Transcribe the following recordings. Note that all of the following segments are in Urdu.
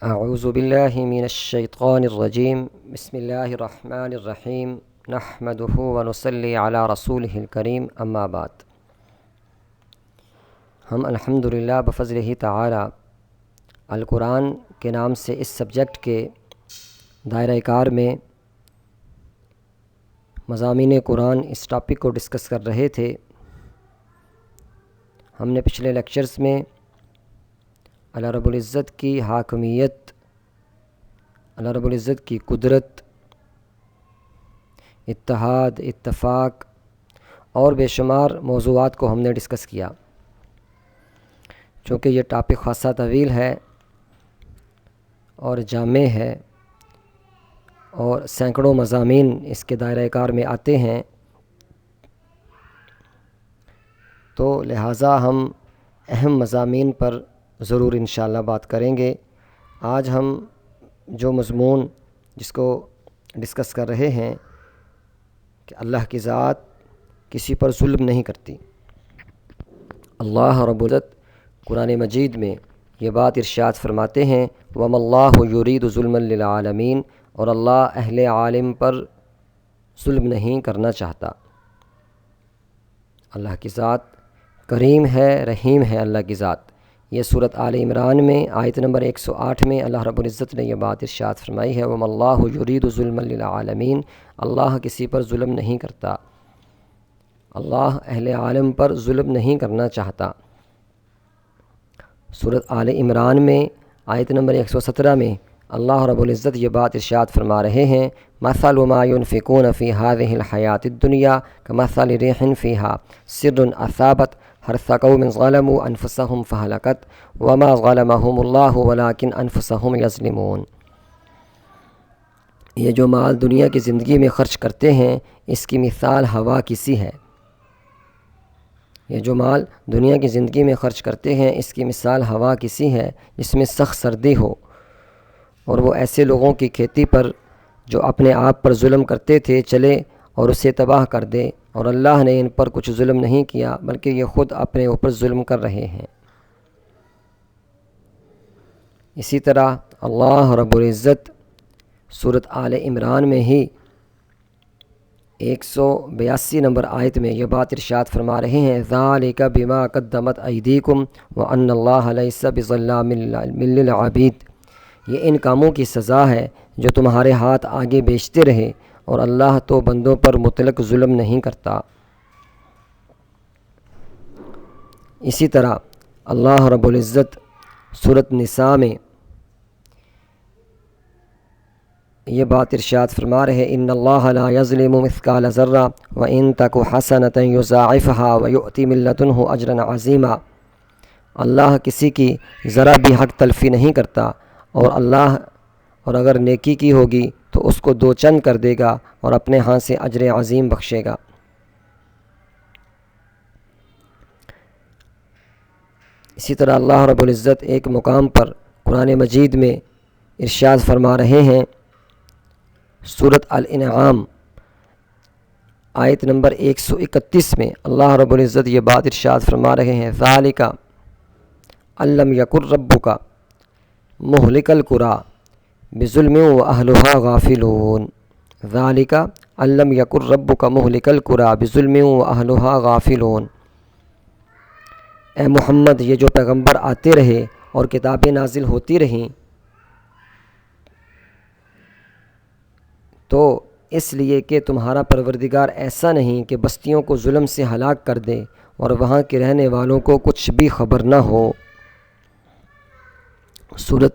اعوذ باللہ من الشیطان الرجیم بسم اللہ الرحمن الرحیم نحمدہ ونصلی علی رسولہ الکریم اما بعد۔ ہم الحمدللہ بفضلہ تعالی القرآن کے نام سے اس سبجیکٹ کے دائرہ کار میں مضامین قرآن اس ٹاپک کو ڈسکس کر رہے تھے۔ ہم نے پچھلے لیکچرز میں اللہ رب العزت کی حاکمیت، اللہ رب العزت کی قدرت، اتحاد، اتفاق اور بے شمار موضوعات کو ہم نے ڈسکس کیا۔ چونکہ یہ ٹاپک خاصا طویل ہے اور جامع ہے اور سینکڑوں مضامین اس کے دائرہ کار میں آتے ہیں، تو لہٰذا ہم اہم مضامین پر ضرور انشاءاللہ بات کریں گے۔ آج ہم جو مضمون جس کو ڈسکس کر رہے ہیں کہ اللہ کی ذات کسی پر ظلم نہیں کرتی۔ اللہ رب العزت قرآن مجید میں یہ بات ارشاد فرماتے ہیں وَمَا اللَّهُ يُرِيدُ ظُلْمًا لِلْعَالَمِينَ، اور اللہ اہل عالم پر ظلم نہیں کرنا چاہتا۔ اللہ کی ذات کریم ہے، رحیم ہے اللہ کی ذات۔ یہ سورۃ آل عمران میں آیت نمبر 108 میں اللہ رب العزت نے یہ بات ارشاد فرمائی ہے وَمَا اللَّهُ يُرِيدُ ظُلْمًا لِلْعَالَمِينَ، اللہ کسی پر ظلم نہیں کرتا، اللہ اہل عالم پر ظلم نہیں کرنا چاہتا۔ سورۃ آل عمران میں آیت نمبر 117 میں اللہ رب العزت یہ بات ارشاد فرما رہے ہیں مَثَلُ مَا يُنْفِقُونَ فِي هَذِهِ الْحَيَاةِ الدُّنْيَا كَمَثَلِ رِيحٍ فِيهَا سِرٌّ أَصَابَتْ حَرْثَ قَوْمٍ ظَلَمُوا أَنفُسَهُمْ فَهَلَكَتْ وَمَا ظَلَمَهُمُ اللَّهُ وَلَكِنْ أَنفُسَهُمْ يَظْلِمُونَ۔ یہ جو مال دنیا کی زندگی میں خرچ کرتے ہیں اس کی مثال ہوا کی سی ہے۔ یہ جو مال دنیا کی زندگی میں خرچ کرتے ہیں اس کی مثال ہوا کی سی ہے جس میں سخت سردی ہو، اور وہ ایسے لوگوں کی کھیتی پر جو اپنے آپ پر ظلم کرتے تھے چلے اور اسے تباہ کر دے، اور اللہ نے ان پر کچھ ظلم نہیں کیا بلکہ یہ خود اپنے اوپر ظلم کر رہے ہیں۔ اسی طرح اللہ رب العزت سورۃ آل عمران میں ہی 182 نمبر آیت میں یہ بات ارشاد فرما رہے ہیں ذَلِكَ بِمَا قَدَّمَتْ أَيْدِيكُمْ وَأَنَّ اللَّهَ لَيْسَ بِظَلَّامٍ لِلْعَبِيدِ، یہ ان کاموں کی سزا ہے جو تمہارے ہاتھ آگے بیچتے رہے، اور اللہ تو بندوں پر مطلق ظلم نہیں کرتا۔ اسی طرح اللہ رب العزت سورۃ نساء میں یہ بات ارشاد فرما رہے ان اللہ لا یظلم مثقال ذرہ وان تک حسنۃ یضاعفها ویؤتی من لدنہ اجرا عظیما، اللہ کسی کی ذرا بھی حق تلفی نہیں کرتا، اور اگر نیکی کی ہوگی تو اس کو دو چند کر دے گا اور اپنے ہاں سے اجر عظیم بخشے گا۔ اسی طرح اللہ رب العزت ایک مقام پر قرآن مجید میں ارشاد فرما رہے ہیں سورۃ الانعام آیت نمبر 131 میں اللہ رب العزت یہ بات ارشاد فرما رہے ہیں ذَلِكَ أَن لَّمْ يَكُن رَّبُّكَ مُهْلِكَ الْقُرَىٰ بِظُلْمٍ وَأَهْلُهَا غَافِلُونَ، ذَلِكَ أَن لَّمْ يَكُن رَّبُّكَ مُهْلِكَ الْقُرَىٰ بِظُلْمٍ وَأَهْلُهَا غَافِلُونَ۔ اے محمد، یہ جو پیغمبر آتے رہے اور کتابیں نازل ہوتی رہیں تو اس لیے کہ تمہارا پروردگار ایسا نہیں کہ بستیوں کو ظلم سے ہلاک کر دے اور وہاں کے رہنے والوں کو کچھ بھی خبر نہ ہو۔ سورۃ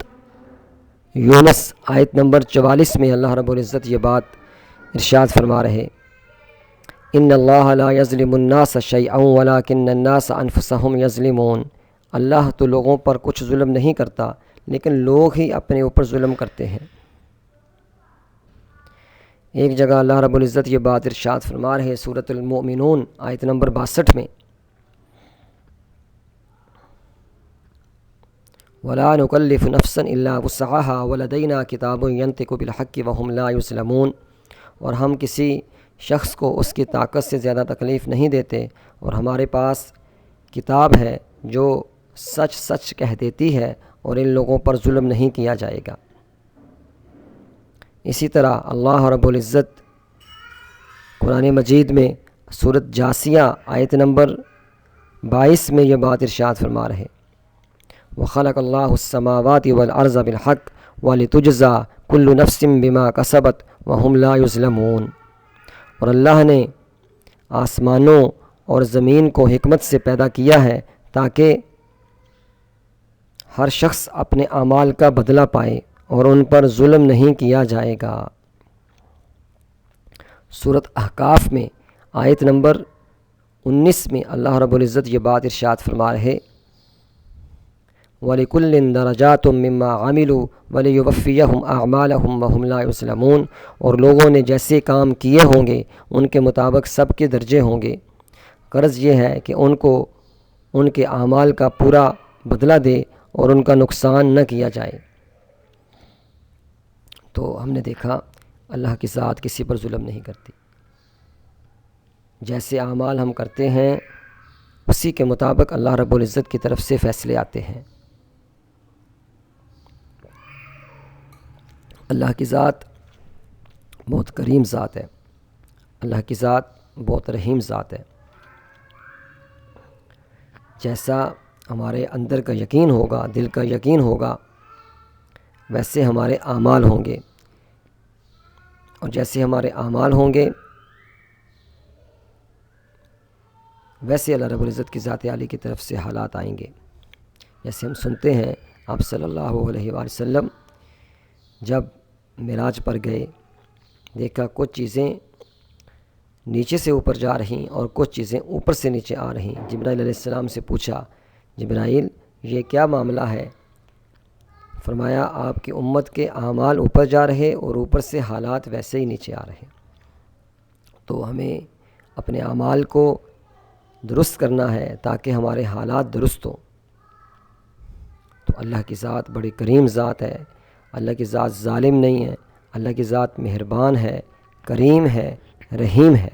یونس آیت نمبر 44 میں اللہ رب العزت یہ بات ارشاد فرما رہے ان اللہ لا یظلم الناس شیئا ولکن الناس انفسهم یظلمون، اللہ تو لوگوں پر کچھ ظلم نہیں کرتا لیکن لوگ ہی اپنے اوپر ظلم کرتے ہیں۔ ایک جگہ اللہ رب العزت یہ بات ارشاد فرما رہے سورۃ المؤمنون آیت نمبر 62 میں وَلَا نُكَلِّفُ نَفْسًا إِلَّا وُسْعَهَا وَلَدَيْنَا كِتَابٌ يَنطِقُ بِالْحَقِّ وَهُمْ لَا يُظْلَمُونَ، اور ہم کسی شخص کو اس کی طاقت سے زیادہ تکلیف نہیں دیتے، اور ہمارے پاس کتاب ہے جو سچ سچ کہہ دیتی ہے اور ان لوگوں پر ظلم نہیں کیا جائے گا۔ اسی طرح اللہ رب العزت قرآن مجید میں سورۃ جاثیہ آیت نمبر 22 میں یہ بات ارشاد فرما رہے، وَخَلَقَ اللَّهُ السَّمَاوَاتِ وَالْأَرْضَ بِالْحَقِّ وَلِتُجْزَىٰ كُلُّ نَفْسٍ بِمَا كَسَبَتْ وَهُمْ لَا يُظْلَمُونَ۔ اور اللہ نے آسمانوں اور زمین کو حکمت سے پیدا کیا ہے تاکہ ہر شخص اپنے اعمال کا بدلہ پائے اور ان پر ظلم نہیں کیا جائے گا۔ سورۃ احقاف میں آیت نمبر 19 میں اللہ رب العزت یہ بات ارشاد فرما رہے، وَلِكُلٍّ دَرَجَاتٌ مِّمَّا عَمِلُوا وَلِيُوَفِّيَهُمْ أَعْمَالَهُمْ وَهُمْ لَا يُظْلَمُونَ۔ اور لوگوں نے جیسے کام کیے ہوں گے ان کے مطابق سب کے درجے ہوں گے، غرض یہ ہے کہ ان کو ان کے اعمال کا پورا بدلہ دے اور ان کا نقصان نہ کیا جائے۔ تو ہم نے دیکھا اللہ کی ذات کسی پر ظلم نہیں کرتی، جیسے اعمال ہم کرتے ہیں اسی کے مطابق اللہ رب العزت کی طرف سے فیصلے آتے ہیں۔ اللہ کی ذات بہت کریم ذات ہے، اللہ کی ذات بہت رحیم ذات ہے۔ جیسا ہمارے اندر کا یقین ہوگا، دل کا یقین ہوگا، ویسے ہمارے اعمال ہوں گے، اور جیسے ہمارے اعمال ہوں گے ویسے اللہ رب العزت کی ذات عالی کی طرف سے حالات آئیں گے۔ جیسے ہم سنتے ہیں آپ صلی اللہ علیہ وآلہ وسلم جب معراج پر گئے، دیکھا کچھ چیزیں نیچے سے اوپر جا رہی اور کچھ چیزیں اوپر سے نیچے آ رہی۔ جبرائیل علیہ السلام سے پوچھا، جبرائیل یہ کیا معاملہ ہے؟ فرمایا آپ کی امت کے اعمال اوپر جا رہے اور اوپر سے حالات ویسے ہی نیچے آ رہے۔ تو ہمیں اپنے اعمال کو درست کرنا ہے تاکہ ہمارے حالات درست ہوں۔ تو اللہ کی ذات بڑی کریم ذات ہے، اللہ کی ذات ظالم نہیں ہے، اللہ کی ذات مہربان ہے، کریم ہے، رحیم ہے۔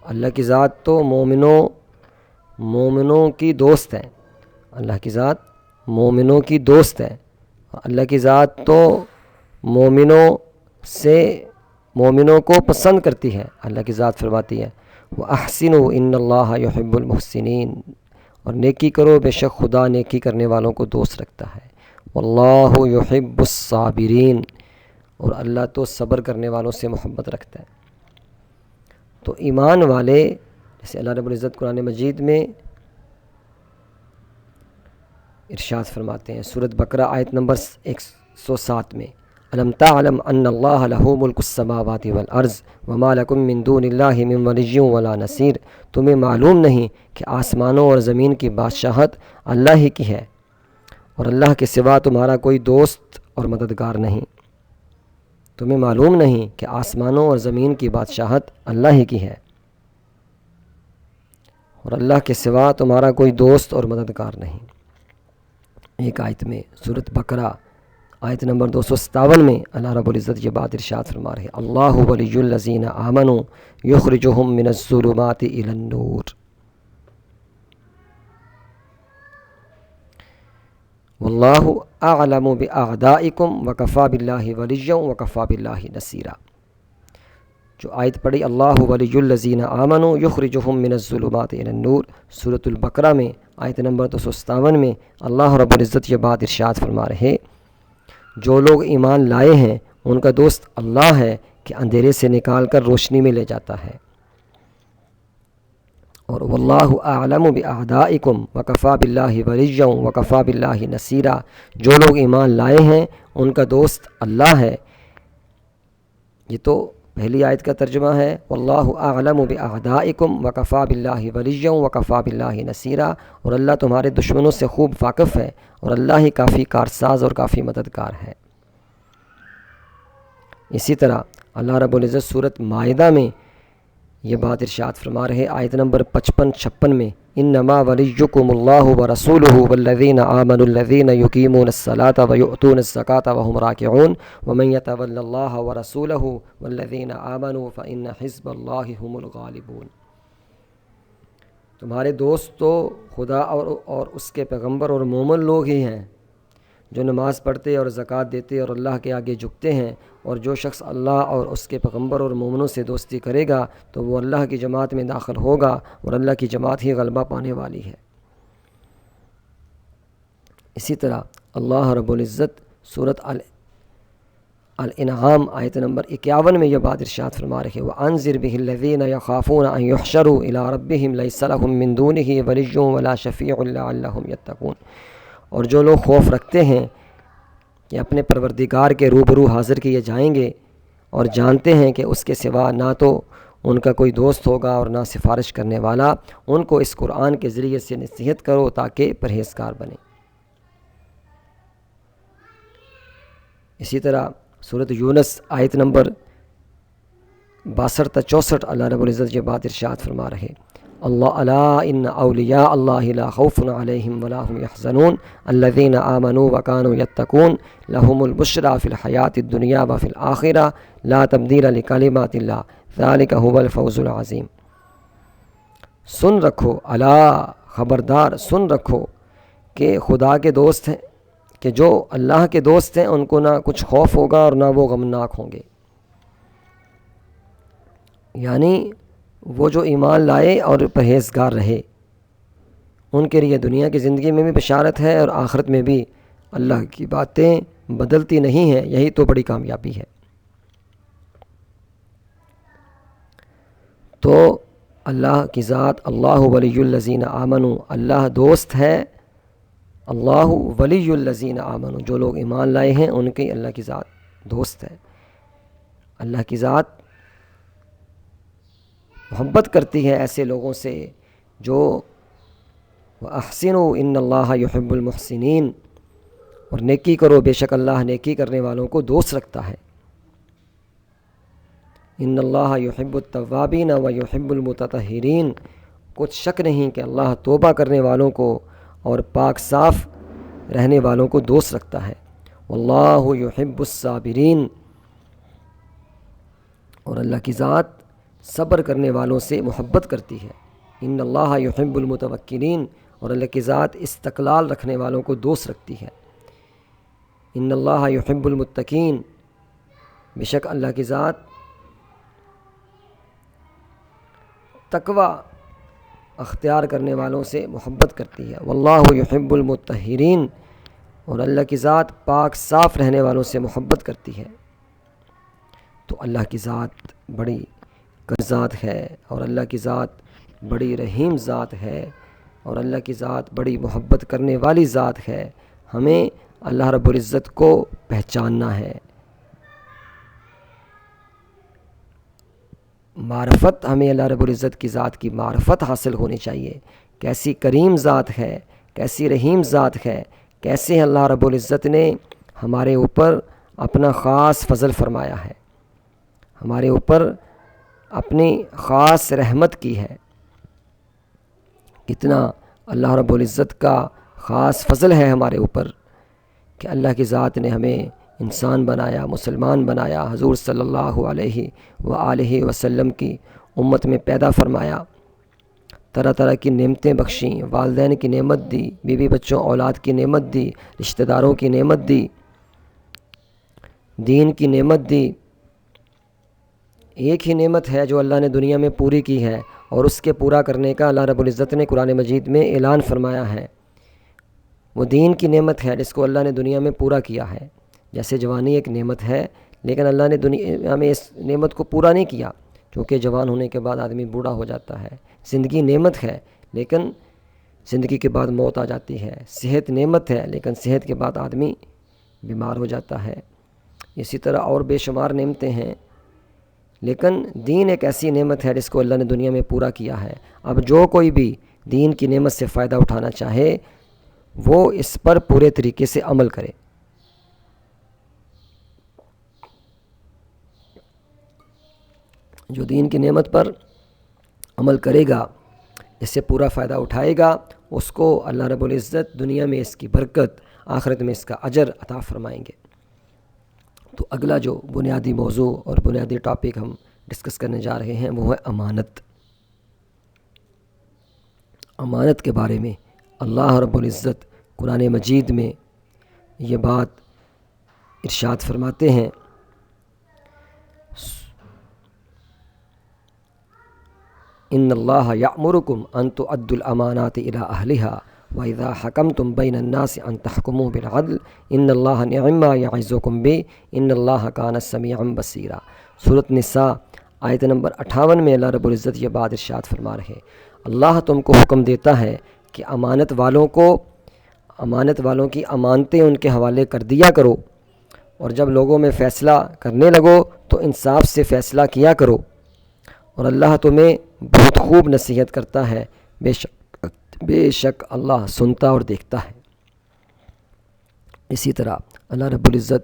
اللہ کی ذات تو مومنوں کی دوست ہے، اللہ کی ذات مومنوں کی دوست ہے۔ اللہ کی ذات تو مومنوں کو پسند کرتی ہے۔ اللہ کی ذات فرماتی ہے وَأَحْسِنُوا إِنَّ اللَّهَ يُحِبُّ الْمُحْسِنِينَ، اور نیکی کرو بے شک خدا نیکی کرنے والوں کو دوست رکھتا ہے۔ وَاللَّهُ يُحِبُّ الصَّابِرِينَ، اور اللہ تو صبر کرنے والوں سے محبت رکھتا ہے۔ تو ایمان والے، جیسے اللہ رب العزت قرآن مجید میں ارشاد فرماتے ہیں سورۃ بقرہ آیت نمبر 107 میں، أَلَمْ تَعْلَمْ أَنَّ اللَّهَ لَهُ مُلْكُ السَّمَاوَاتِ وَالْأَرْضِ وَمَا لَكُم مِّن دُونِ اللَّهِ مِن وَلِيٍّ وَلَا نَصِيرٍ۔ تمہیں معلوم نہیں کہ آسمانوں اور زمین کی بادشاہت اللہ ہی کی ہے اور اللہ کے سوا تمہارا کوئی دوست اور مددگار نہیں۔ تمہیں معلوم نہیں کہ آسمانوں اور زمین کی بادشاہت اللہ ہی کی ہے اور اللہ کے سوا تمہارا کوئی دوست اور مددگار نہیں۔ ایک آیت میں سورۃ بقرہ آیت نمبر 257 میں اللہ رب العزت یہ بات ارشاد فرما رہے، اللہ ولی الذین آمنوا یخرجہم من الظلمات الی النور، واللہ اعلم باعدائکم وکفی باللہ ولیا وکفی باللہ نصیرا۔ جو آیت پڑھی اللہ ولی الذین آمنوا یخرجہم من الظلمات الی النور، سورۃ البقرہ میں آیت نمبر 257 میں اللہ رب العزت یہ بات ارشاد فرما رہے، جو لوگ ایمان لائے ہیں ان کا دوست اللہ ہے کہ اندھیرے سے نکال کر روشنی میں لے جاتا ہے، اور واللہ اعلم باعدائکم وکفی باللہ ولیا وکفی باللہ نصیرا۔ جو لوگ ایمان لائے ہیں ان کا دوست اللہ ہے۔ یہ تو پہلی آیت کا ترجمہ ہے واللہ اعلم باعدائکم وکفی باللہ ولیا وکفی باللہ نصیرا، اور اللہ تمہارے دشمنوں سے خوب واقف ہے اور اللہ ہی کافی کارساز اور کافی مددگار ہے۔ اسی طرح اللہ رب العزت سورۃ مائدہ میں یہ بات ارشاد فرما رہے آیت نمبر 55-56 میں، انما ولیکم اللہ ورسولہ والذین آمنوا الذین یقیمون الصلاۃ ویؤتون الزکاۃ وہم راکعون ومن یتول اللہ ورسولہ والذین آمنوا فإن حزب اللہ هم الغالبون۔ تمہارے دوست تو خدا اور اس کے پیغمبر اور مومن لوگ ہی ہیں جو نماز پڑھتے اور زکوٰۃ دیتے اور اللہ کے آگے جھکتے ہیں، اور جو شخص اللہ اور اس کے پیغمبر اور مومنوں سے دوستی کرے گا تو وہ اللہ کی جماعت میں داخل ہوگا، اور اللہ کی جماعت ہی غلبہ پانے والی ہے۔ اسی طرح اللہ رب العزت سورۃ الانعام آیت نمبر 51 میں یہ بات ارشاد فرما رہے ہیں، وَأَنذِرْ بِهِ الَّذِينَ يَخَافُونَ أَن يُحْشَرُوا إِلَىٰ رَبِّهِمْ لَيْسَ لَهُم مِّن دُونِهِ وَلِيٌّ وَلَا شَفِيعٌ لَعَلَّهُمْ يَتَّقُونَ، اور جو لوگ خوف رکھتے ہیں کہ اپنے پروردگار کے روبرو حاضر کیے جائیں گے اور جانتے ہیں کہ اس کے سوا نہ تو ان کا کوئی دوست ہوگا اور نہ سفارش کرنے والا، ان کو اس قرآن کے ذریعے سے نصیحت کرو تاکہ پرہیزگار بنیں۔ اسی طرح سورۃ یونس آیت نمبر 62 تا 64 اللہ رب العزت یہ بات ارشاد فرما رہے، اللہ الا ان اولیاء اللہ لا خوف علیہم ولا هم يحزنون الذین آمنوا وکانوا یتقون لهم البشری فی الحیاۃ الدنیا وفی الآخرہ لا تبدیل لکلمات اللہ ذلک هو الفوز العظیم۔ سن رکھو، الا خبردار، سن رکھو کہ خدا کے دوست ہیں، کہ جو اللہ کے دوست ہیں ان کو نہ کچھ خوف ہوگا اور نہ وہ غمناک ہوں گے، یعنی وہ جو ایمان لائے اور پرہیزگار رہے ان کے لیے دنیا کی زندگی میں بھی بشارت ہے اور آخرت میں بھی اللہ کی باتیں بدلتی نہیں ہیں، یہی تو بڑی کامیابی ہے۔ تو اللہ کی ذات اللہ ولی الذین آمنوا، اللہ دوست ہے، اللہ ولی الذین آمنوا، جو لوگ ایمان لائے ہیں ان کی اللہ کی ذات دوست ہے۔ اللہ کی ذات محبت کرتی ہے ایسے لوگوں سے جو وَأَحْسِنُوا إِنَّ اللَّهَ يُحِبُّ الْمُحْسِنِينَ، اور نیکی کرو، بے شک اللہ نیکی کرنے والوں کو دوست رکھتا ہے۔ ان اللہ یحب التوابین و یحب المتطہرین، کچھ شک نہیں کہ اللہ توبہ کرنے والوں کو اور پاک صاف رہنے والوں کو دوست رکھتا ہے۔ واللہ یحب الصابرین، اور اللہ کی ذات صبر کرنے والوں سے محبت کرتی ہے۔ ان اللہ یحب المتوکلین، اور اللہ کی ذات استقلال رکھنے والوں کو دوست رکھتی ہے۔ ان اللہ یحب المتقین، بے شک اللہ کی ذات تقوی اختیار کرنے والوں سے محبت کرتی ہے۔ واللہ یحب المطہرین، اور اللہ کی ذات پاک صاف رہنے والوں سے محبت کرتی ہے۔ تو اللہ کی ذات بڑی ذات ہے، اور اللہ کی ذات بڑی رحیم ذات ہے، اور اللہ کی ذات بڑی محبت کرنے والی ذات ہے۔ ہمیں اللہ رب العزت کو پہچاننا ہے، معرفت، ہمیں اللہ رب العزت کی ذات کی معرفت حاصل ہونی چاہیے، کیسی کریم ذات ہے، کیسی رحیم ذات ہے، کیسے اللہ رب العزت نے ہمارے اوپر اپنا خاص فضل فرمایا ہے، ہمارے اوپر اپنی خاص رحمت کی ہے، کتنا اللہ رب العزت کا خاص فضل ہے ہمارے اوپر کہ اللہ کی ذات نے ہمیں انسان بنایا، مسلمان بنایا، حضور صلی اللہ علیہ وآلہ وسلم کی امت میں پیدا فرمایا، طرح طرح کی نعمتیں بخشیں، والدین کی نعمت دی، بیوی بچوں اولاد کی نعمت دی، رشتہ داروں کی نعمت دی، دین کی نعمت دی۔ ایک ہی نعمت ہے جو اللہ نے دنیا میں پوری کی ہے، اور اس کے پورا کرنے کا اللہ رب العزت نے قرآن مجید میں اعلان فرمایا ہے۔ وہ دین کی نعمت ہے جس کو اللہ نے دنیا میں پورا کیا ہے۔ جیسے جوانی ایک نعمت ہے، لیکن اللہ نے دنیا میں اس نعمت کو پورا نہیں کیا، کیونکہ جوان ہونے کے بعد آدمی بوڑھا ہو جاتا ہے۔ زندگی نعمت ہے، لیکن زندگی کے بعد موت آ جاتی ہے۔ صحت نعمت ہے، لیکن صحت کے بعد آدمی بیمار ہو جاتا ہے۔ اسی طرح اور بے شمار نعمتیں ہیں، لیکن دین ایک ایسی نعمت ہے جس کو اللہ نے دنیا میں پورا کیا ہے۔ اب جو کوئی بھی دین کی نعمت سے فائدہ اٹھانا چاہے وہ اس پر پورے طریقے سے عمل کرے۔ جو دین کی نعمت پر عمل کرے گا، اس سے پورا فائدہ اٹھائے گا، اس کو اللہ رب العزت دنیا میں اس کی برکت، آخرت میں اس کا اجر عطا فرمائیں گے۔ تو اگلا جو بنیادی موضوع اور بنیادی ٹاپک ہم ڈسکس کرنے جا رہے ہیں وہ ہے امانت۔ امانت کے بارے میں اللہ رب العزت قرآن مجید میں یہ بات ارشاد فرماتے ہیں، ان اللہ یأمرکم ان تؤدوا الامانات الی اہلہا وَإِذَا حَكَمْتُمْ بَيْنَ النَّاسِ أَن تَحْكُمُوا بِالْعَدْلِ إِنَّ اللَّهَ نِعِمَّا يَعِظُكُم بِهِ إِنَّ اللَّهَ كَانَ سَمِيعًا بَصِيرًا۔ سورۃ نساء آیت نمبر 58 میں اللہ رب العزت یہ بات ارشاد فرما رہے ہیں، اللہ تم کو حکم دیتا ہے کہ امانت والوں کی امانتیں ان کے حوالے کر دیا کرو، اور جب لوگوں میں فیصلہ کرنے لگو تو انصاف سے فیصلہ کیا کرو، اور اللہ تمہیں بہت خوب نصیحت کرتا ہے، بے شک اللہ سنتا اور دیکھتا ہے۔ اسی طرح اللہ رب العزت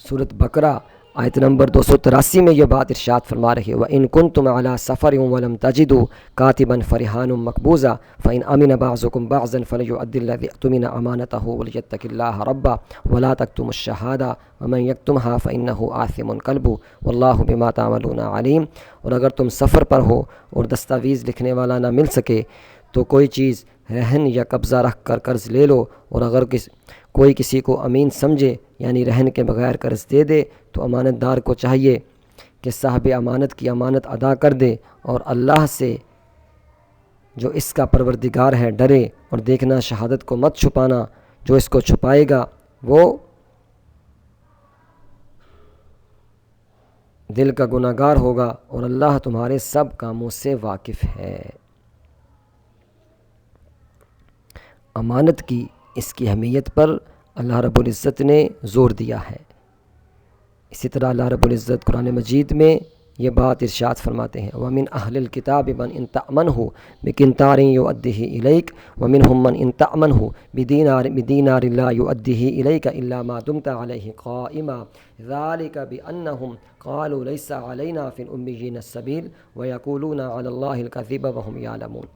سورۃ بقرہ آیت نمبر 283 میں یہ بات ارشاد فرما رہی ہے، وَإِن كُنتُمْ عَلَى سَفَرٍ وَلَمْ تَجِدُوا كَاتِبًا فَرِهَانٌ مَقْبُوضًا فَإِنْ أَمِنَ بَعْضُكُمْ بَعْضًا فَلْيُؤَدِّ الَّذِي اؤْتُمِنَ أَمَانَتَهُ وَلْيَتَّقِ اللَّهَ رَبَّهُ وَلَا تَكْتُمُوا الشَّهَادَةَ وَمَنْ يَكْتُمْهَا فَإِنَّهُ آثِمٌ قَلْبُهُ وَاللَّهُ بِمَا تَعْمَلُونَ عَلِيمٌ۔ اور اگر تم سفر پر ہو اور دستاویز لکھنے والا نہ مل سکے تو کوئی چیز رہن یا قبضہ رکھ کر قرض لے لو، اور اگر کوئی کسی کو امین سمجھے یعنی رہن کے بغیر قرض دے دے تو امانت دار کو چاہیے کہ صاحب امانت کی امانت ادا کر دے، اور اللہ سے جو اس کا پروردگار ہے ڈرے، اور دیکھنا شہادت کو مت چھپانا، جو اس کو چھپائے گا وہ دل کا گناہ گار ہوگا، اور اللہ تمہارے سب کاموں سے واقف ہے۔ امانت کی اس کی اہمیت پر اللہ رب العزت نے زور دیا ہے۔ اسی طرح اللہ رب العزت قرآن مجید میں یہ بات ارشاد فرماتے ہیں، وَمِنْ أَهْلِ الْكِتَابِ مَنْ إِنْ تَأْمَنْهُ بِقِنْطَارٍ يُؤَدِّهِ إِلَيْكَ وَمِنْهُمْ مَنْ إِنْ تَأْمَنْهُ بِدِينَارٍ لَا يُؤَدِّهِ إِلَيْكَ إِلَّا مَا دُمْتَ عَلَيْهِ قَائِمًا ذَلِكَ بِأَنَّهُمْ قَالُوا لَيْسَ عَلَيْنَا فِي الْأُمِّيِّينَ السَّبِيلُ وَيَقُولُونَ عَلَى اللَّهِ الْكَذِبَ وَهُمْ يَعْلَمُونَ۔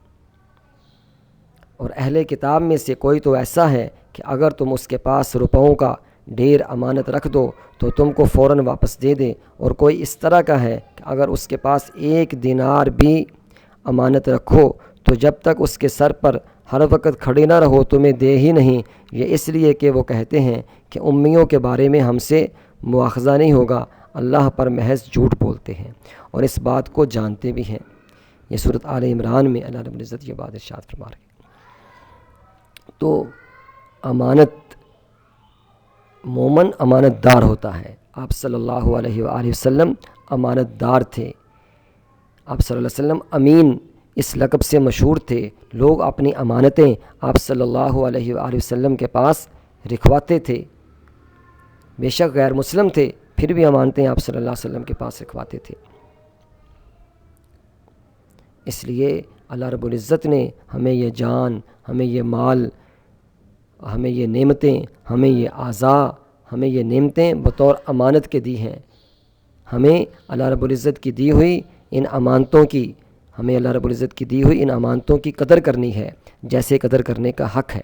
اور اہل کتاب میں سے کوئی تو ایسا ہے کہ اگر تم اس کے پاس روپوں کا ڈھیر امانت رکھ دو تو تم کو فوراً واپس دے دے، اور کوئی اس طرح کا ہے کہ اگر اس کے پاس 1 دینار بھی امانت رکھو تو جب تک اس کے سر پر ہر وقت کھڑے نہ رہو تمہیں دے ہی نہیں، یہ اس لیے کہ وہ کہتے ہیں کہ امیوں کے بارے میں ہم سے مواخذہ نہیں ہوگا، اللہ پر محض جھوٹ بولتے ہیں اور اس بات کو جانتے بھی ہیں۔ یہ سورۃ آل عمران میں اللہ رب العزت یہ بات ارشاد فرما رہے ہیں۔ تو امانت، مومن امانت دار ہوتا ہے۔ آپ صلی اللہ علیہ وآلہ وسلم امانت دار تھے۔ آپ صلی اللہ علیہ وسلم امین اس لقب سے مشہور تھے۔ لوگ اپنی امانتیں آپ صلی اللہ علیہ وآلہ وسلم کے پاس رکھواتے تھے، بے شک غیر مسلم تھے پھر بھی امانتیں آپ صلی اللہ علیہ وسلم کے پاس رکھواتے تھے۔ اس لیے اللہ رب العزت نے ہمیں یہ جان، ہمیں یہ مال، ہمیں یہ نعمتیں، ہمیں یہ اعضاء، ہمیں یہ نعمتیں بطور امانت کے دی ہیں۔ ہمیں اللہ رب العزت کی دی ہوئی ان امانتوں کی، ہمیں اللہ رب العزت کی دی ہوئی ان امانتوں کی قدر کرنی ہے جیسے قدر کرنے کا حق ہے۔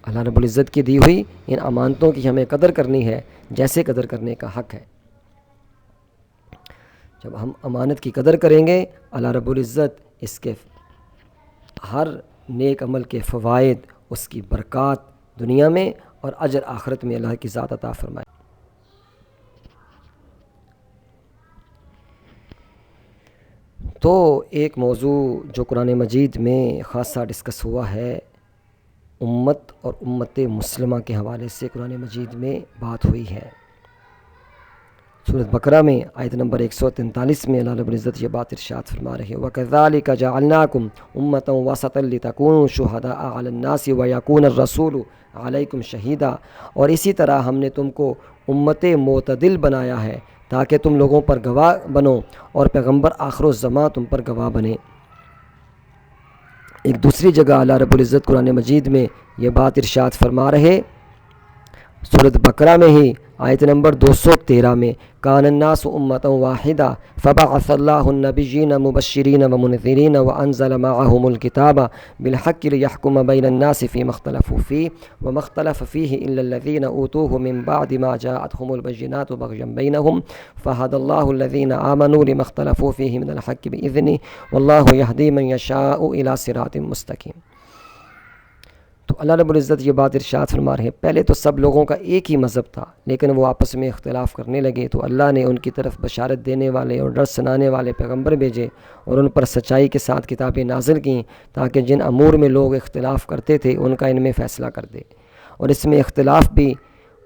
اللہ رب العزت کی دی ہوئی ان امانتوں کی ہمیں قدر کرنی ہے جیسے قدر کرنے کا حق ہے۔ جب ہم امانت کی قدر کریں گے اللہ رب العزت اس کے ہر نیک عمل کے فوائد، اس کی برکات دنیا میں اور اجر آخرت میں اللہ کی ذات عطا فرمائے۔ تو ایک موضوع جو قرآن مجید میں خاصا ڈسکس ہوا ہے، امت اور امت مسلمہ کے حوالے سے قرآن مجید میں بات ہوئی ہے۔ سورۃ بقرہ میں آیت نمبر 143 میں اللہ رب العزت یہ بات ارشاد فرما رہے ہیں، وَكَذَلِكَ جَعَلْنَاكُمْ أُمَّةً وَسَطًا لِتَكُونُوا شُهَدَاءَ عَلَى النَّاسِ وَيَكُونَ الرَّسُولُ عَلَيْكُمْ شَهِيدًا۔ اور اسی طرح ہم نے تم کو امت معتدل بنایا ہے تاکہ تم لوگوں پر گواہ بنو اور پیغمبر آخر الزماں تم پر گواہ بنے۔ ایک دوسری جگہ اللہ رب العزت قرآن مجید میں یہ بات ارشاد فرما رہے، سورۃ بقرہ میں ہی آیت نمبر 213 میں کان الناس امۃ واحدہ فبعث اللہ النبیین مبشرین ومنذرین وانزل معهم الکتاب بالحق لیحکم بین الناس فیما اختلفوا فیہ وما اختلف فیہ الا الذین اوتوہ من بعد ما جاءتهم البینات بغیا بینہم فہدی اللہ الذین آمنوا لما اختلفوا فیہ من الحق بإذنہ واللہ یہدی من یشاء الی صراط مستقیم۔ تو اللہ رب العزت یہ بات ارشاد فرما رہے ہیں، پہلے تو سب لوگوں کا ایک ہی مذہب تھا، لیکن وہ آپس میں اختلاف کرنے لگے تو اللہ نے ان کی طرف بشارت دینے والے اور ڈر سنانے والے پیغمبر بھیجے اور ان پر سچائی کے ساتھ کتابیں نازل کیں تاکہ جن امور میں لوگ اختلاف کرتے تھے ان کا ان میں فیصلہ کر دے۔ اور اس میں اختلاف بھی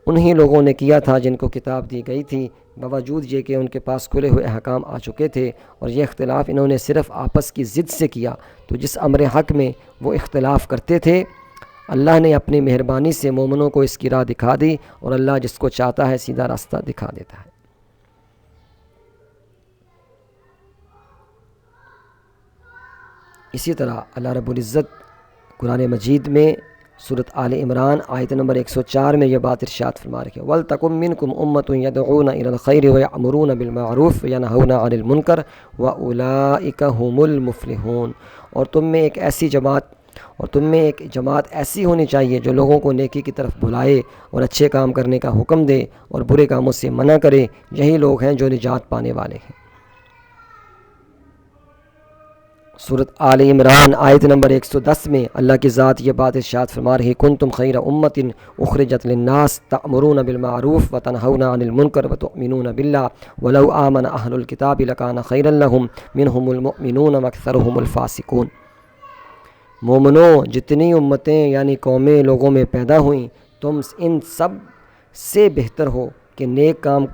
انہی لوگوں نے کیا تھا جن کو کتاب دی گئی تھی، باوجود یہ کہ ان کے پاس کھلے ہوئے احکام آ چکے تھے، اور یہ اختلاف انہوں نے صرف آپس کی ضد سے کیا۔ تو جس امر حق میں وہ اختلاف کرتے تھے اللہ نے اپنی مہربانی سے مومنوں کو اس کی راہ دکھا دی، اور اللہ جس کو چاہتا ہے سیدھا راستہ دکھا دیتا ہے۔ اسی طرح اللہ رب العزت قرآن مجید میں سورۃ آل عمران آیت نمبر 104 میں یہ بات ارشاد فرما رہی ہے وَلْتَكُن مِّنْكُمْ أُمَّةٌ يَدْعُونَ إِلَى الْخَيْرِ وَيَأْمُرُونَ بِالْمَعْرُوفِ وَيَنْهَوْنَ عَنِ الْمُنكَرِ وَأُولَٰئِكَ هُمُ الْمُفْلِحُونَ۔ اور تم میں ایک جماعت ایسی ہونی چاہیے جو لوگوں کو نیکی کی طرف بلائے اور اچھے کام کرنے کا حکم دے اور برے کاموں سے منع کرے، یہی لوگ ہیں جو نجات پانے والے ہیں۔ سورۃ آل عمران آیت نمبر 110 میں اللہ کی ذات یہ بات ارشاد فرما رہی کنتم خیر امۃ اخرجت للناس تأمرون بالمعروف وتنہون عن المنکر وتؤمنون باللہ ولو آمن اہل الکتاب لکان خیرا لہم منہم المؤمنون واکثرہم الفاسقون۔ مومنوں، جتنی امتیں یعنی قومیں لوگوں میں پیدا ہوئیں، تم ان سب سے بہتر ہو کہ نیک کام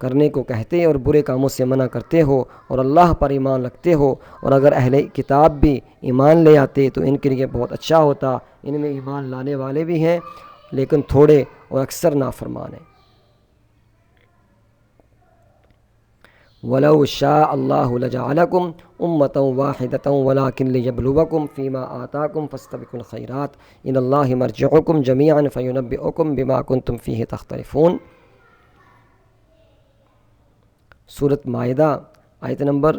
کرنے کو کہتے اور برے کاموں سے منع کرتے ہو اور اللہ پر ایمان رکھتے ہو، اور اگر اہل کتاب بھی ایمان لے آتے تو ان کے لیے بہت اچھا ہوتا۔ ان میں ایمان لانے والے بھی ہیں لیکن تھوڑے اور اکثر نافرمان ہیں۔ وَلَوْ شَاءَ اللَّهُ لَجَعَلَكُمْ أُمَّةً وَاحِدَةً وَلَٰكِن لِيَبْلُوَكُمْ فِي مَا آتَاكُمْ فَاسْتَبِقُوا الْخَيْرَاتِ إِلَى اللَّهِ مَرْجِعُكُمْ جَمِيعًا فَيُنَبِّئُكُم بِمَا كُنتُمْ فِيهِ تَخْتَلِفُونَ۔ سورۃ مائدہ آیت نمبر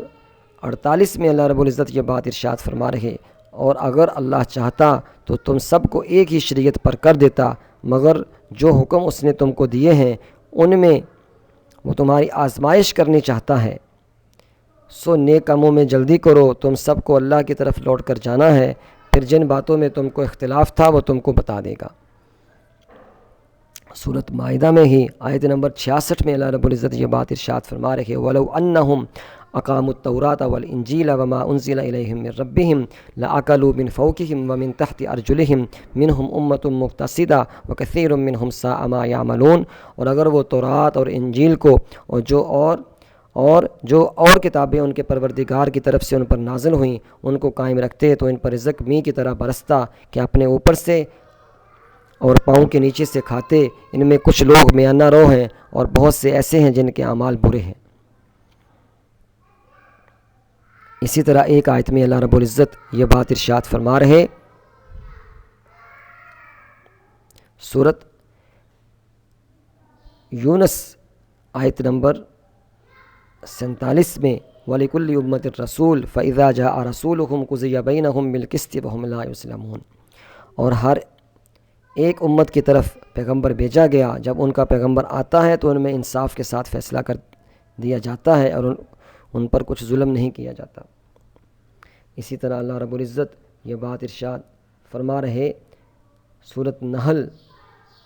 48 میں اللہ رب العزت یہ بات ارشاد فرما رہے اور اگر اللہ چاہتا تو تم سب کو ایک ہی شریعت پر کر دیتا، مگر جو حکم اس نے تم کو دیے ہیں ان میں وہ تمہاری آزمائش کرنی چاہتا ہے، سو نیک کاموں میں جلدی کرو، تم سب کو اللہ کی طرف لوٹ کر جانا ہے، پھر جن باتوں میں تم کو اختلاف تھا وہ تم کو بتا دے گا۔ سورۃ مائدہ میں ہی آیت نمبر 66 میں اللہ رب العزت یہ بات ارشاد فرما رہے وَلَوْ أَنَّهُمْ أَقَامُوا التَّوْرَاةَ وَالْإِنْجِيلَ وَمَا أُنزِلَ إِلَيْهِم مِّن رَّبِّهِمْ لَأَكَلُوا مِن فَوْقِهِمْ وَمِن تَحْتِ أَرْجُلِهِمْ مِنْهُمْ أُمَّةٌ مُّقْتَصِدَةٌ وَكَثِيرٌ مِّنْهُمْ سَاءَ مَا يَعْمَلُونَ۔ اور اگر وہ تورات اور انجیل کو اور جو کتابیں ان کے پروردگار کی طرف سے ان پر نازل ہوئیں ان کو قائم رکھتے تو ان پر رزق می کی طرح برستا کہ اپنے اوپر سے اور پاؤں کے نیچے سے کھاتے۔ ان میں کچھ لوگ میانہ رو ہیں اور بہت سے ایسے ہیں جن کے اعمال برے ہیں۔ اسی طرح ایک آیت میں اللہ رب العزت یہ بات ارشاد فرما رہے سورۃ یونس آیت نمبر 47 میں وَلِكُلِّ أُمَّةٍ رَّسُولٌ فَإِذَا جَاءَ رَسُولُهُمْ قُضِيَ بَيْنَهُم بِالْقِسْطِ وَهُمْ لَا يُظْلَمُونَ۔ اور ہر ایک امت کی طرف پیغمبر بھیجا گیا، جب ان کا پیغمبر آتا ہے تو ان میں انصاف کے ساتھ فیصلہ کر دیا جاتا ہے اور ان پر کچھ ظلم نہیں کیا جاتا۔ اسی طرح اللہ رب العزت یہ بات ارشاد فرما رہے سورۃ نحل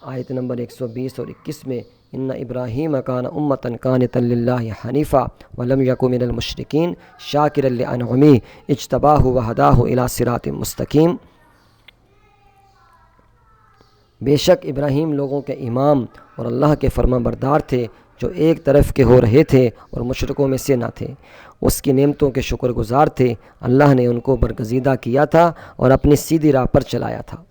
آیت نمبر 120 اور 21 میں ان ابراہیم کان امۃ قانتا للہ حنیفا ولم یک من المشرکین شاکرا لانعمہ اجتباہ وہداہ الی صراط مستقیم۔ بے شک ابراہیم لوگوں کے امام اور اللہ کے فرما بردار تھے جو ایک طرف کے ہو رہے تھے اور مشرکوں میں سے نہ تھے، اس کی نعمتوں کے شکر گزار تھے۔ اللہ نے ان کو برگزیدہ کیا تھا اور اپنی سیدھی راہ پر چلایا تھا۔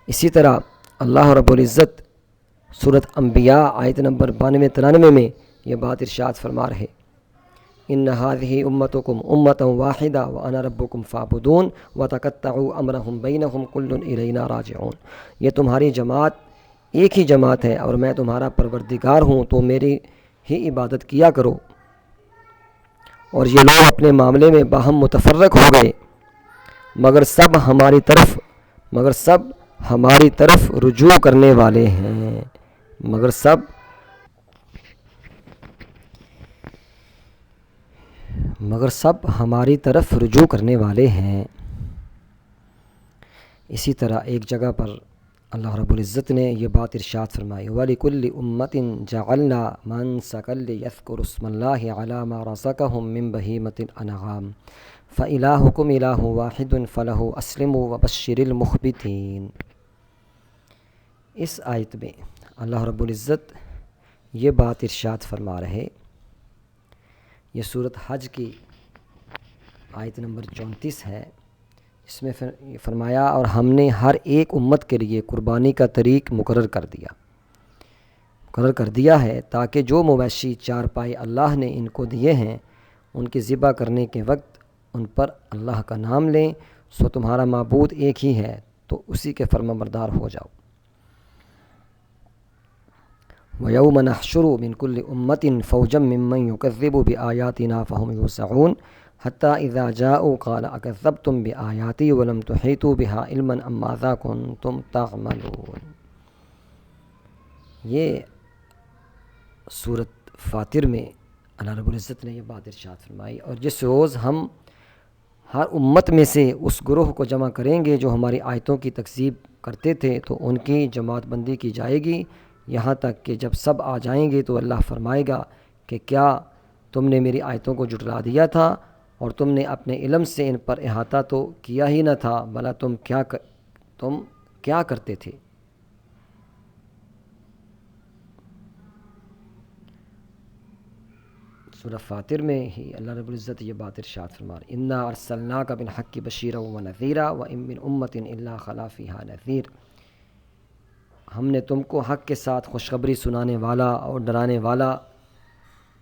اسی طرح اللہ رب العزت سورۃ انبیاء آیت نمبر 92-93 میں یہ بات ارشاد فرما رہے ان هذه امتکم امۃ واحدہ وانا ربکم فاعبدون وتقطعوا امرهم بینہم کل الینا راجعون۔ یہ تمہاری جماعت ایک ہی جماعت ہے اور میں تمہارا پروردگار ہوں، تو میری ہی عبادت کیا کرو۔ اور یہ لوگ اپنے معاملے میں باہم متفرق ہو گئے، مگر سب ہماری طرف رجوع کرنے والے ہیں، مگر سب ہماری طرف رجوع کرنے والے ہیں۔ اسی طرح ایک جگہ پر اللہ رب العزت نے یہ بات ارشاد فرمائی، وَلِكُلِّ أُمَّةٍ جَعَلْنَا مَنسَكًا لِيَذْكُرُوا اسْمَ اللَّهِ عَلَى مَا رَزَقَهُم مِّن بَهِيمَةِ الْأَنْعَامِ فَإِلَٰهُكُمْ إِلَٰهٌ وَاحِدٌ فَلَهُ أَسْلِمُوا وَبَشِّرِ الْمُخْبِتِينَ۔ اس آیت میں اللہ رب العزت یہ بات ارشاد فرما رہے، یہ سورۃ حج کی آیت نمبر 34 ہے، اس میں فرمایا اور ہم نے ہر ایک امت کے لیے قربانی کا طریق مقرر کر دیا ہے، تاکہ جو مویشی چار پائے اللہ نے ان کو دیے ہیں ان کی ذبح کرنے کے وقت ان پر اللہ کا نام لیں، سو تمہارا معبود ایک ہی ہے تو اسی کے فرمانبردار ہو جاؤ۔ وَيَوْمَ نَحْشُرُ مِنْ كُلِّ أُمَّةٍ فَوْجًا مِّمَّنْ يُكَذِّبُ بِآيَاتِنَا فَهُمْ يُوزَعُونَ حَتَّى إِذَا جَاءُوا قَالَ أَكَذَّبْتُمْ بِآيَاتِي وَلَمْ تُحِيطُوا بِهَا عِلْمًا أَمْ مَاذَا كُنْتُمْ تَعْمَلُونَ۔ یہ سورۃ فاطر میں اللہ رب العزت نے یہ بات ارشاد فرمائی، اور جس روز ہم ہر امت میں سے اس گروہ کو جمع کریں گے جو ہماری آیتوں کی تکذیب کرتے تھے، تو ان کی جماعت بندی کی جائے گی، یہاں تک کہ جب سب آ جائیں گے تو اللہ فرمائے گا کہ کیا تم نے میری آیتوں کو جھٹلا دیا تھا اور تم نے اپنے علم سے ان پر احاطہ تو کیا ہی نہ تھا، بھلا تم کیا کرتے تھے۔ سورہ فاطر میں ہی اللہ رب العزت یہ بات ارشاد فرما رہے، اِنَّا أَرْسَلْنَاكَ بِالْحَقِّ بَشِيرًا وَنَذِيرًا وَإِن مِّنْ أُمَّةٍ إِلَّا خَلَا فِيهَا نَذِيرٌ۔ ہم نے تم کو حق کے ساتھ خوشخبری سنانے والا اور ڈرانے والا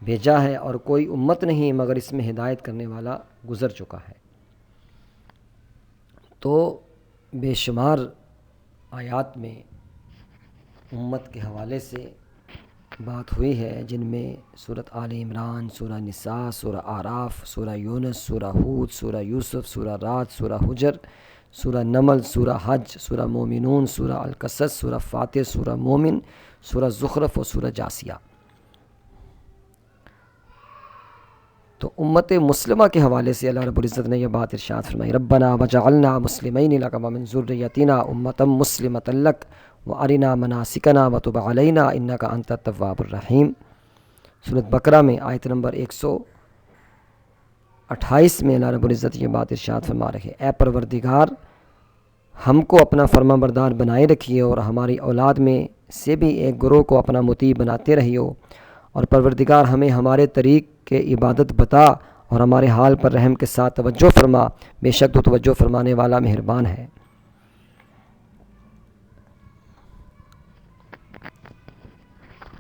بھیجا ہے، اور کوئی امت نہیں مگر اس میں ہدایت کرنے والا گزر چکا ہے۔ تو بے شمار آیات میں امت کے حوالے سے بات ہوئی ہے، جن میں سورۃ آل عمران، سورہ نساء، سورہ اعراف، سورہ یونس، سورہ ہود، سورہ یوسف، سورہ رعد، سورہ حجر، سورہ نمل، سورہ حج، سورہ مومنون، سورہ القصص، سورہ فاطر، سورہ مومن، سورہ زخرف اور سورہ جاسیہ۔ تو امت مسلمہ کے حوالے سے اللہ رب العزت نے یہ بات ارشاد فرمائی، ربنا وجعلنا مسلمین لک ومن ذریتنا امۃ مسلمۃ لک وارنا مناسکنا وتب علینا انک انت التواب الرحیم۔ سورۃ بقرہ میں آیت نمبر 128 میں اللہ رب العزت یہ بات ارشاد فرما رہے، اے پروردگار ہم کو اپنا فرما بردار بنائے رکھیے اور ہماری اولاد میں سے بھی ایک گروہ کو اپنا مطیع بناتے رہیو، اور پروردگار ہمیں ہمارے طریق کے عبادت بتا اور ہمارے حال پر رحم کے ساتھ توجہ فرما، بے شک تو توجہ فرمانے والا مہربان ہے۔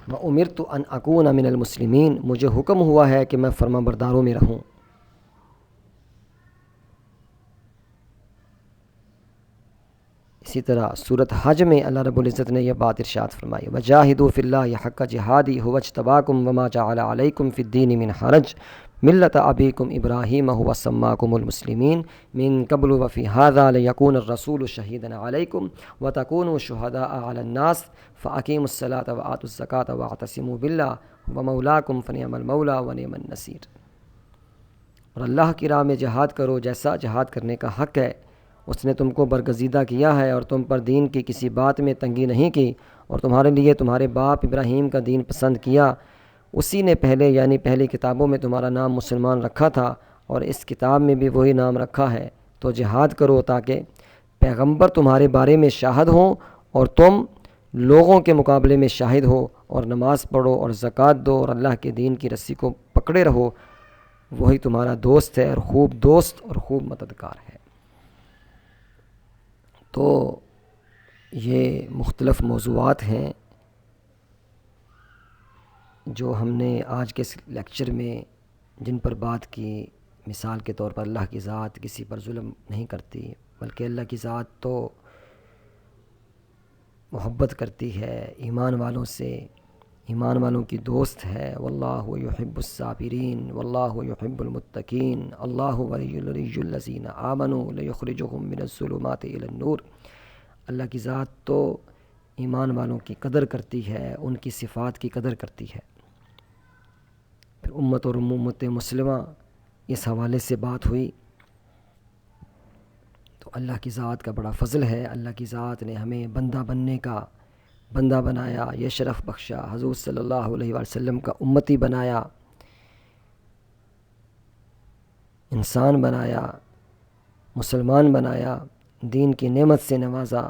وَأُمِرْتُ أَنْ أَكُونَ مِنَ الْمُسْلِمِينَ، مجھے حکم ہوا ہے کہ میں فرما برداروں میں رہوں۔ اسی طرح سورۃ حج میں اللہ رب العزت نے یہ بات ارشاد فرمائی، وَجَاهِدُوا فِي اللَّهِ حَقَّ جِهَادِهِ هُوَ اجْتَبَاكُمْ وَمَا جَعَلَ عَلَيْكُمْ فِي الدِّينِ مِنْ حَرَجٍ مِلَّةَ أَبِيكُمْ إِبْرَاهِيمَ هُوَ سَمَّاكُمُ الْمُسْلِمِينَ مِنْ قَبْلُ وَفِي هَذَا لِيَكُونَ الرَّسُولُ شَهِيدًا عَلَيْكُمْ وَتَكُونُوا شُهَدَاءَ عَلَى النَّاسِ فَأَقِيمُوا الصَّلَاةَ وَآتُوا الزَّكَاةَ وَاعْتَصِمُوا بِاللَّهِ هُوَ مَوْلَاكُمْ فَنِعْمَ الْمَوْلَى وَنِعْمَ النَّصِيرُ۔ اور اللہ کی راہ میں جہاد کرو، جیسا جہاد کرنے کا حق ہے، اس نے تم کو برگزیدہ کیا ہے اور تم پر دین کی کسی بات میں تنگی نہیں کی، اور تمہارے لیے تمہارے باپ ابراہیم کا دین پسند کیا، اسی نے پہلے یعنی پہلی کتابوں میں تمہارا نام مسلمان رکھا تھا اور اس کتاب میں بھی وہی نام رکھا ہے، تو جہاد کرو تاکہ پیغمبر تمہارے بارے میں شاہد ہوں اور تم لوگوں کے مقابلے میں شاہد ہو، اور نماز پڑھو اور زکوٰۃ دو اور اللہ کے دین کی رسی کو پکڑے رہو، وہی تمہارا دوست ہے اور خوب دوست اور خوب مددگار ہے۔ تو یہ مختلف موضوعات ہیں جو ہم نے آج کے اس لیکچر میں جن پر بات کی، مثال کے طور پر اللہ کی ذات کسی پر ظلم نہیں کرتی، بلکہ اللہ کی ذات تو محبت کرتی ہے ایمان والوں سے، ایمان والوں کی دوست ہے۔ واللہ یحب الصابرین واللہ یحب المتقین، اللہ ولی الذین آمنوا لیخرجہم من الظلمات الی النور۔ اللہ کی ذات تو ایمان والوں کی قدر کرتی ہے، ان کی صفات کی قدر کرتی ہے۔ پھر امت اور امت مسلمہ اس حوالے سے بات ہوئی تو اللہ کی ذات کا بڑا فضل ہے۔ اللہ کی ذات نے ہمیں بندہ بننے کا بندہ بنایا، یہ شرف بخشا، حضور صلی اللہ علیہ وآلہ وسلم کا امتی بنایا، انسان بنایا، مسلمان بنایا، دین کی نعمت سے نوازا،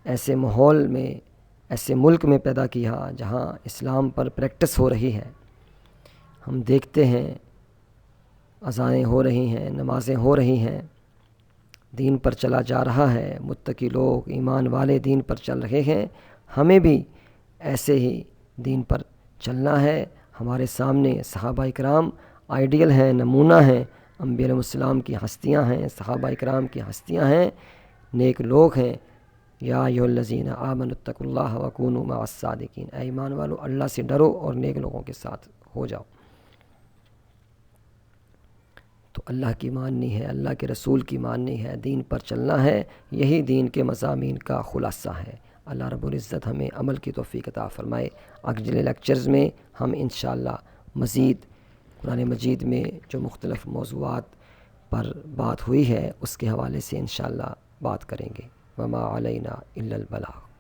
ایسے ماحول میں، ایسے ملک میں پیدا کیا جہاں اسلام پر پریکٹس ہو رہی ہے۔ ہم دیکھتے ہیں اذانیں ہو رہی ہیں، نمازیں ہو رہی ہیں، دین پر چلا جا رہا ہے، متقی لوگ ایمان والے دین پر چل رہے ہیں۔ ہمیں بھی ایسے ہی دین پر چلنا ہے۔ ہمارے سامنے صحابہ اکرام آئیڈیل ہیں، نمونہ ہیں، انبیاء علیہ السلام کی ہستیاں ہیں، صحابہ اکرام کی ہستیاں ہیں، نیک لوگ ہیں۔ یا ایھا الذین آمنوا اتقوا اللہ وکونوا مع الصادقین، اے ایمان والو اللہ سے ڈرو اور نیک لوگوں کے ساتھ ہو جاؤ۔ تو اللہ کی ماننی ہے، اللہ کے رسول کی ماننی ہے، دین پر چلنا ہے، یہی دین کے مضامین کا خلاصہ ہے۔ اللہ رب العزت ہمیں عمل کی توفیق عطا فرمائے۔ اگلے لیکچرز میں ہم انشاءاللہ مزید قرآن مجید میں جو مختلف موضوعات پر بات ہوئی ہے اس کے حوالے سے انشاءاللہ بات کریں گے۔ وما علینا الا البلاغ۔